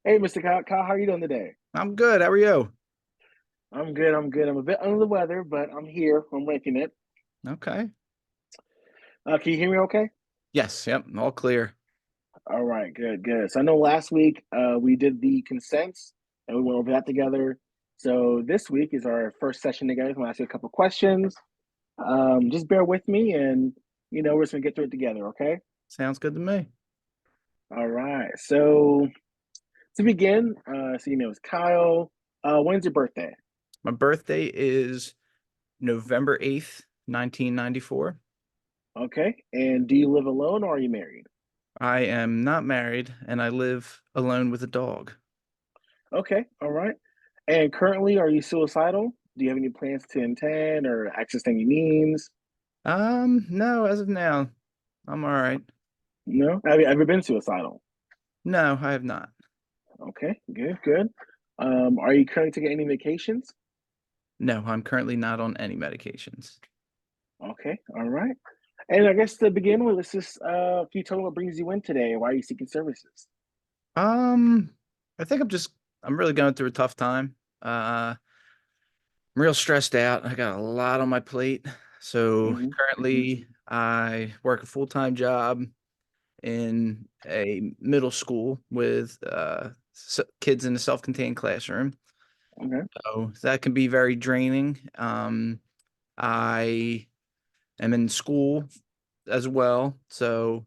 Hey, Mr. Kyle, how are you doing today? I'm good. How are you? I'm good. I'm good. I'm a bit under the weather, but I'm here. I'm making it. Okay. Can you hear me okay? Yes. Yep. All clear. All right, good, good. So I know last week we did the consents and we went over that together. So this week is our first session together. I'm gonna ask you a couple questions. Just bear with me and we're just gonna get through it together, okay? Sounds good to me. All right. So to begin, so it's Kyle. When's your birthday? My birthday is November 8th, 1994. Okay. And do you live alone or are you married? I am not married and I live alone with a dog. Okay, all right. And currently, are you suicidal? Do you have any plans to intend or access any means? No, as of now, I'm all right. No? Have you ever been suicidal? No, I have not. Okay, good, good. Are you currently taking any medications? No, I'm currently not on any medications. Okay, all right. And I guess to begin with, let's just can you tell me what brings you in today? Why are you seeking services? Um, I think I'm really going through a tough time. I'm real stressed out. I got a lot on my plate. So Hmm. Hmm. currently I work a full-time job in a middle school with kids in a self-contained classroom. Okay. So that can be very draining. I am in school as well. So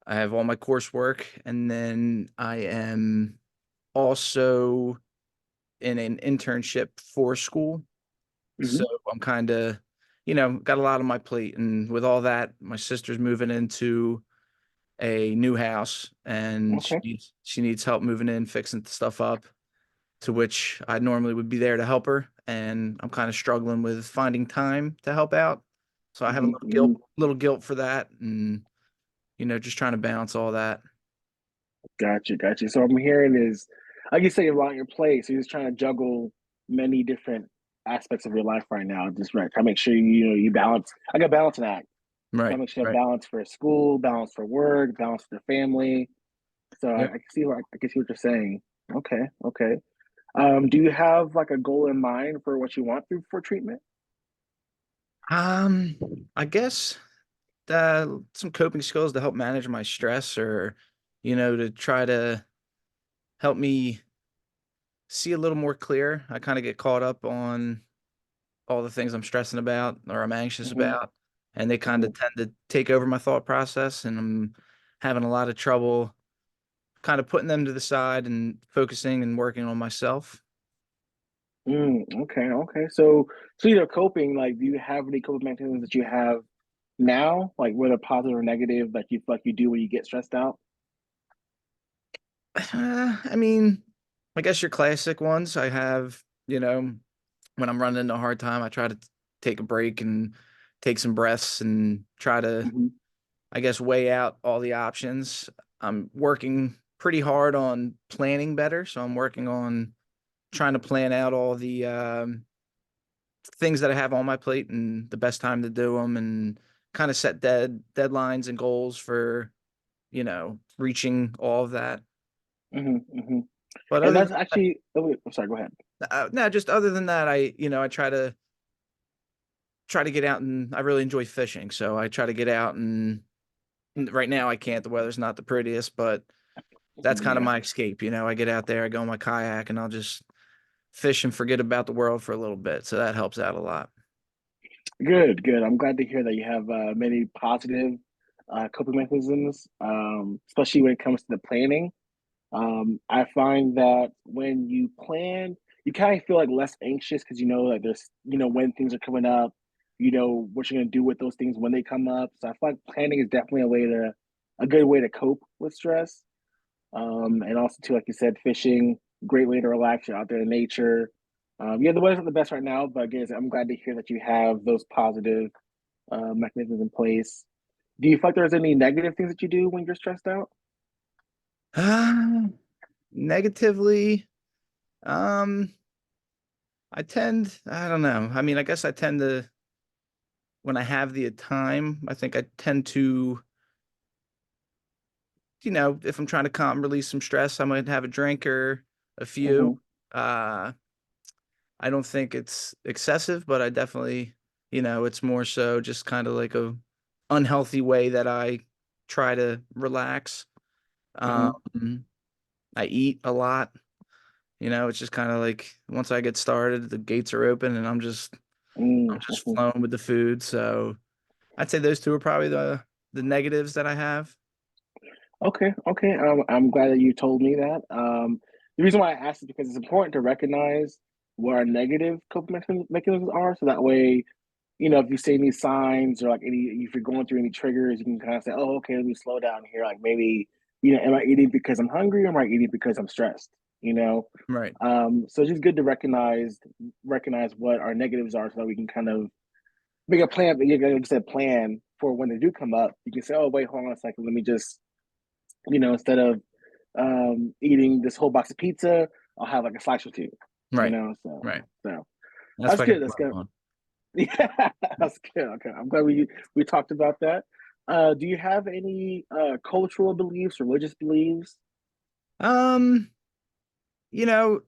I have all my coursework, and then I am also in an internship for school. So Hmm. I'm kind of, got a lot on my plate. And with all that, my sister's moving into a new house and Okay. she needs help moving in, fixing stuff up, to which I normally would be there to help her. And I'm kind of struggling with finding time to help out. So I have a Hmm. Hmm. little guilt for that, and just trying to balance all that. Gotcha, gotcha. So what I'm hearing is, like you say, a lot on your plate. So you're just trying to juggle many different aspects of your life right now. Just right, try to make sure you balance. I got balancing act. Try to Right, make sure you have right. balance for school, balance for work, balance for the family. So I Yep. can see what I can see what you're saying. Okay, okay. Do you have like a goal in mind for what you want through for treatment? Um, I guess some coping skills to help manage my stress, or to try to help me see a little more clear. I kind of get caught up on all the things I'm stressing about or I'm anxious Hmm. about, and they kind Hmm. of tend to take over my thought process, and I'm having a lot of trouble kind of putting them to the side and focusing and working on myself. Okay, okay. So you're coping. Like, do you have any coping mechanisms that you have now, like whether positive or negative, that you feel like you do when you get stressed out? I mean, I guess your classic ones. I have, when I'm running into a hard time, I try to take a break and take some breaths and try to, Hmm. I guess, weigh out all the options. I'm working pretty hard on planning better. So I'm working on trying to plan out all the things that I have on my plate and the best time to do them, and kind of set deadlines and goals for, reaching all of that. Hmm. Hmm. But And other that's than that, actually, oh, wait, I'm sorry, go ahead. no, just other than that, I try to get out, and I really enjoy fishing. So I try to get out, and right now I can't. The weather's not the prettiest, but that's kind of Yeah, my escape. I get out there, I go on my kayak, and I'll just fish and forget about the world for a little bit. So that helps out a lot. good, good. I'm glad to hear that you have many positive coping mechanisms, especially when it comes to the planning. I find that when you plan, you kind of feel like less anxious because you know like there's when things are coming up, you know what you're gonna do with those things when they come up. So I feel like planning is definitely a good way to cope with stress. And also too, like you said, fishing, great way to relax. You're out there in nature. Yeah, the weather's not the best right now, but again, I'm glad to hear that you have those positive mechanisms in place. Do you feel like there's any negative things that you do when you're stressed out? Negatively, um, I don't know. I mean, I guess I tend to, when I have the time, I think I tend to if I'm trying to calm, release some stress, I might have a drink or a Hmm. few. Uh, I don't think it's excessive, but I definitely, it's more so just kind of like a unhealthy way that I try to relax. Hmm. Um, I eat a lot. It's just kind of like once I get started, the gates are open and I'm just Hmm. flowing with the food. So I'd say those two are probably the negatives that I have. Okay, okay. I'm glad that you told me that. The reason why I asked is because it's important to recognize what our negative coping mechanisms are, so that way, if you see any signs or like if you're going through any triggers, you can kind of say, "Oh, okay, let me slow down here." Like maybe, am I eating because I'm hungry, or am I eating because I'm stressed? You know. Right. So it's just good to recognize what our negatives are, so that we can kind of make a plan. Like you said, plan for when they do come up. You can say, "Oh, wait, hold on a second. Let me just." Instead of eating this whole box of pizza, I'll have like a slice or two. Right. So Right. so That's that's what I good. can That's work good. on. Yeah, that's good. Okay, I'm glad we talked about that. Do you have any cultural beliefs, religious beliefs? Um, you know,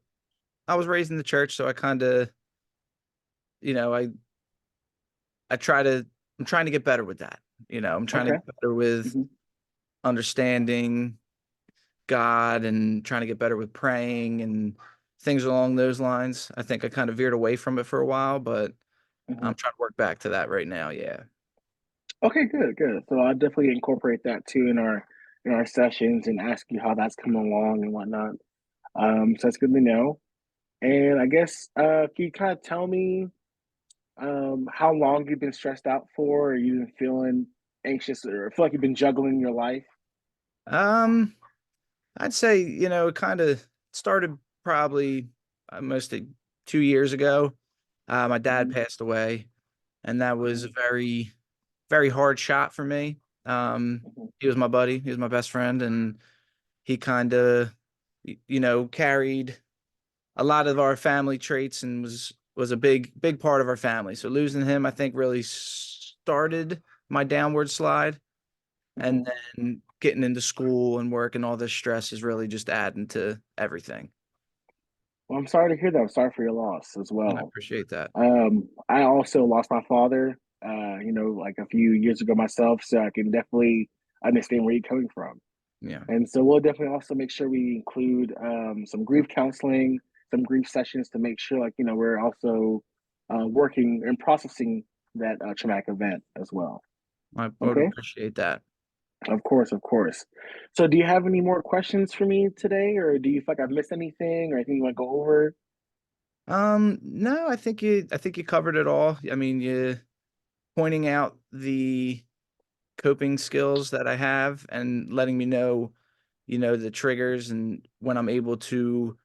I was raised in the church, so I kind of, you know, I I try to I'm trying to get better with that. I'm trying to Okay. get better with Hmm. understanding God and trying to get better with praying and things along those lines. I think I kind of veered away from it for a while, but Hmm. I'm trying to work back to that right now. Yeah. Okay, good, good. So I'll definitely incorporate that too in our sessions and ask you how that's coming along and whatnot. So that's good to know. And I guess can you kind of tell me how long you've been stressed out for, or you've been feeling anxious, or feel like you've been juggling your life? Um, I'd say, it kind of started probably mostly 2 years ago. My dad Hmm. passed away, and that was Hmm. a very, very hard shot for me. Hmm. He was my buddy, he was my best friend, and he kind of, carried a lot of our family traits and was a big, big part of our family. So losing him, I think, really started my downward slide. Hmm. And then getting into school and work and all this stress is really just adding to everything. Well, I'm sorry to hear that. I'm sorry for your loss as And I well. appreciate that. I also lost my father, like a few years ago myself, so I can definitely understand where you're coming from. Yeah, And so we'll definitely also make sure we include some grief counseling, some grief sessions to make sure, like, we're also working and processing that traumatic event as well. I would Okay. appreciate that. Of course, of course. So, do you have any more questions for me today, or do you feel like I've missed anything, or anything you want to go over? No, I think you covered it all. I mean, you pointing out the coping skills that I have and letting me know, the triggers and when I'm able to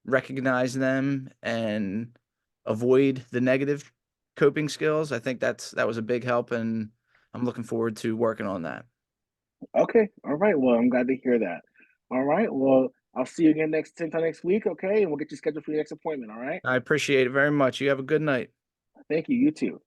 recognize them and avoid the negative coping skills. I think that was a big help, and I'm looking forward to working on that. Okay, all right. Well, I'm glad to hear that. All right. Well, I'll see you again next time next week. Okay, and we'll get you scheduled for your next appointment. All right. I appreciate it very much. You have a good night. Thank you. You too.